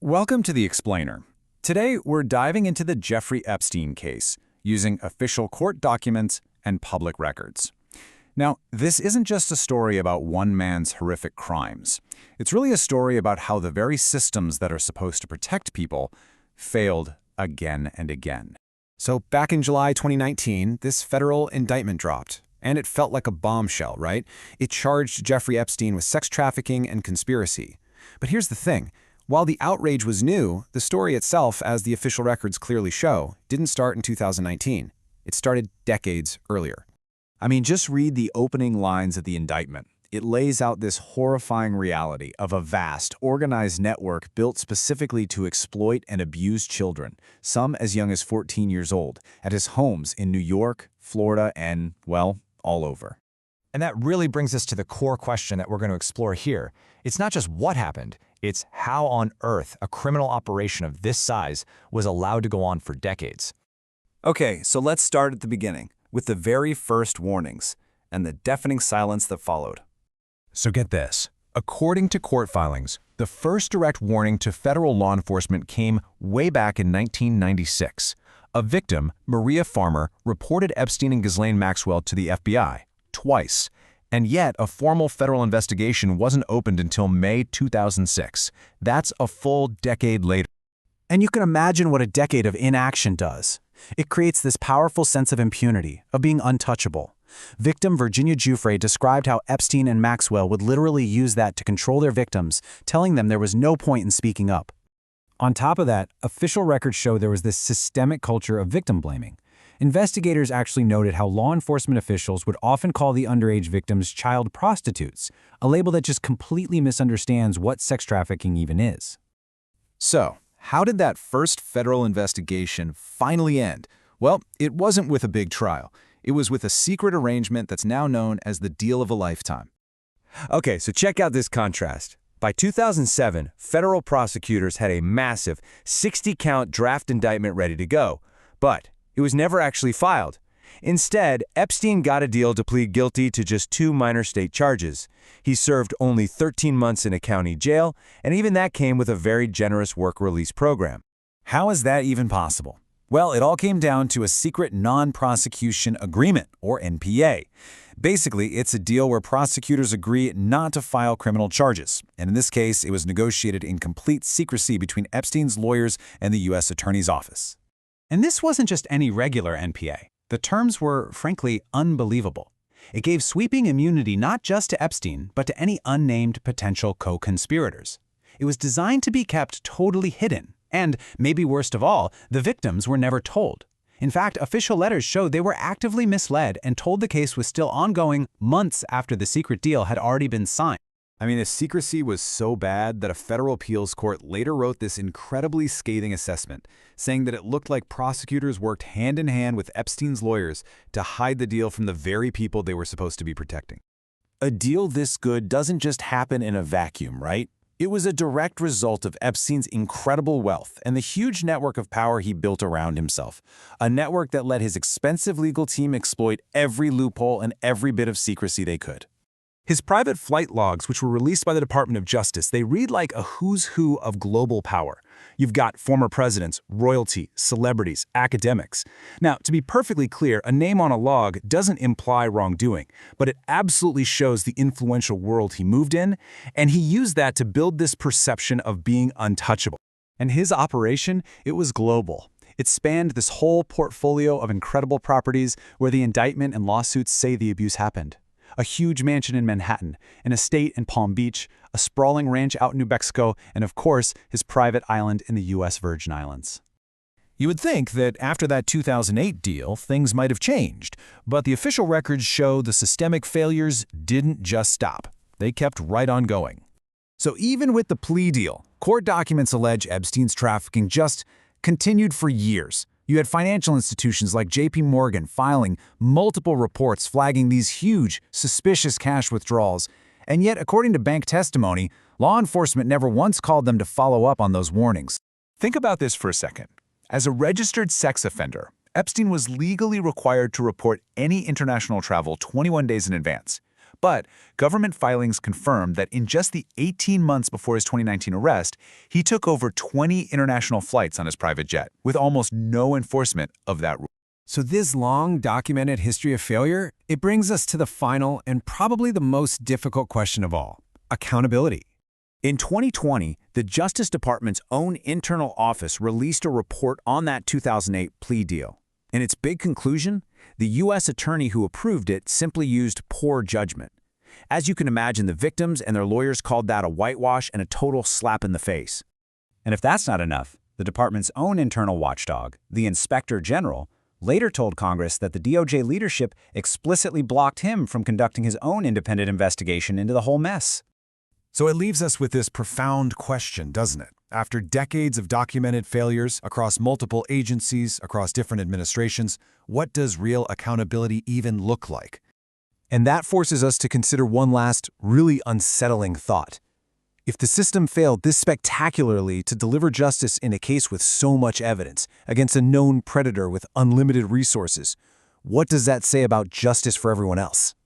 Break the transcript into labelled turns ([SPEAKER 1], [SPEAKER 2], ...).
[SPEAKER 1] Welcome to The Explainer. Today, we're diving into the Jeffrey Epstein case, using official court documents and public records. Now, this isn't just a story about one man's horrific crimes. It's really a story about how the very systems that are supposed to protect people failed again and again.
[SPEAKER 2] So back in July 2019, this federal indictment dropped. And it felt like a bombshell, right? It charged Jeffrey Epstein with sex trafficking and conspiracy. But here's the thing. While the outrage was new, the story itself, as the official records clearly show, didn't start in 2019. It started decades earlier.
[SPEAKER 1] I mean, just read the opening lines of the indictment. It lays out this horrifying reality of a vast, organized network built specifically to exploit and abuse children, some as young as 14 years old, at his homes in New York, Florida, and, well, all over.
[SPEAKER 3] And that really brings us to the core question that we're going to explore here. It's not just what happened, it's how on earth a criminal operation of this size was allowed to go on for decades.
[SPEAKER 1] Okay, so let's start at the beginning, with the very first warnings, and the deafening silence that followed.
[SPEAKER 4] So get this. According to court filings, the first direct warning to federal law enforcement came way back in 1996. A victim, Maria Farmer, reported Epstein and Ghislaine Maxwell to the FBI, twice. And yet, a formal federal investigation wasn't opened until May 2006. That's a full decade later.
[SPEAKER 5] And you can imagine what a decade of inaction does. It creates this powerful sense of impunity, of being untouchable. Victim Virginia Giuffre described how Epstein and Maxwell would literally use that to control their victims, telling them there was no point in speaking up. On top of that, official records show there was this systemic culture of victim blaming. Investigators actually noted how law enforcement officials would often call the underage victims child prostitutes, a label that just completely misunderstands what sex trafficking even is.
[SPEAKER 1] So, how did that first federal investigation finally end? Well, it wasn't with a big trial. It was with a secret arrangement that's now known as the deal of a lifetime.
[SPEAKER 6] Okay, so check out this contrast. By 2007, federal prosecutors had a massive 60-count draft indictment ready to go, but it was never actually filed. Instead, Epstein got a deal to plead guilty to just 2 minor state charges. He served only 13 months in a county jail, and even that came with a very generous work release program.
[SPEAKER 1] How is that even possible? Well, it all came down to a secret non-prosecution agreement, or NPA. Basically, it's a deal where prosecutors agree not to file criminal charges, and in this case, it was negotiated in complete secrecy between Epstein's lawyers and the U.S. Attorney's Office.
[SPEAKER 5] And this wasn't just any regular NPA. The terms were, frankly, unbelievable. It gave sweeping immunity not just to Epstein, but to any unnamed potential co-conspirators. It was designed to be kept totally hidden. And, maybe worst of all, the victims were never told. In fact, official letters showed they were actively misled and told the case was still ongoing months after the secret deal had already been signed.
[SPEAKER 1] I mean, the secrecy was so bad that a federal appeals court later wrote this incredibly scathing assessment, saying that it looked like prosecutors worked hand in hand with Epstein's lawyers to hide the deal from the very people they were supposed to be protecting. A deal this good doesn't just happen in a vacuum, right? It was a direct result of Epstein's incredible wealth and the huge network of power he built around himself, a network that let his expensive legal team exploit every loophole and every bit of secrecy they could.
[SPEAKER 4] His private flight logs, which were released by the Department of Justice, they read like a who's who of global power. You've got former presidents, royalty, celebrities, academics. Now, to be perfectly clear, a name on a log doesn't imply wrongdoing, but it absolutely shows the influential world he moved in, and he used that to build this perception of being untouchable.
[SPEAKER 5] And his operation, it was global. It spanned this whole portfolio of incredible properties where the indictment and lawsuits say the abuse happened. A huge mansion in Manhattan, an estate in Palm Beach, a sprawling ranch out in New Mexico, and of course, his private island in the U.S. Virgin Islands.
[SPEAKER 4] You would think that after that 2008 deal, things might have changed, but the official records show the systemic failures didn't just stop. They kept right on going.
[SPEAKER 1] So even with the plea deal, court documents allege Epstein's trafficking just continued for years. You had financial institutions like JP Morgan filing multiple reports flagging these huge, suspicious cash withdrawals. And yet, according to bank testimony, law enforcement never once called them to follow up on those warnings.
[SPEAKER 4] Think about this for a second. As a registered sex offender, Epstein was legally required to report any international travel 21 days in advance.
[SPEAKER 1] But government filings confirmed that in just the 18 months before his 2019 arrest, he took over 20 international flights on his private jet, with almost no enforcement of that rule.
[SPEAKER 2] So this long documented history of failure, it brings us to the final and probably the most difficult question of all: accountability.
[SPEAKER 6] In 2020, the Justice Department's own internal office released a report on that 2008 plea deal. In its big conclusion, the U.S. attorney who approved it simply used poor judgment. As you can imagine, the victims and their lawyers called that a whitewash and a total slap in the face.
[SPEAKER 7] And if that's not enough, the department's own internal watchdog, the Inspector General, later told Congress that the DOJ leadership explicitly blocked him from conducting his own independent investigation into the whole mess.
[SPEAKER 1] So it leaves us with this profound question, doesn't it? After decades of documented failures across multiple agencies, across different administrations, what does real accountability even look like?
[SPEAKER 2] And that forces us to consider one last, really unsettling thought. If the system failed this spectacularly to deliver justice in a case with so much evidence against a known predator with unlimited resources, what does that say about justice for everyone else?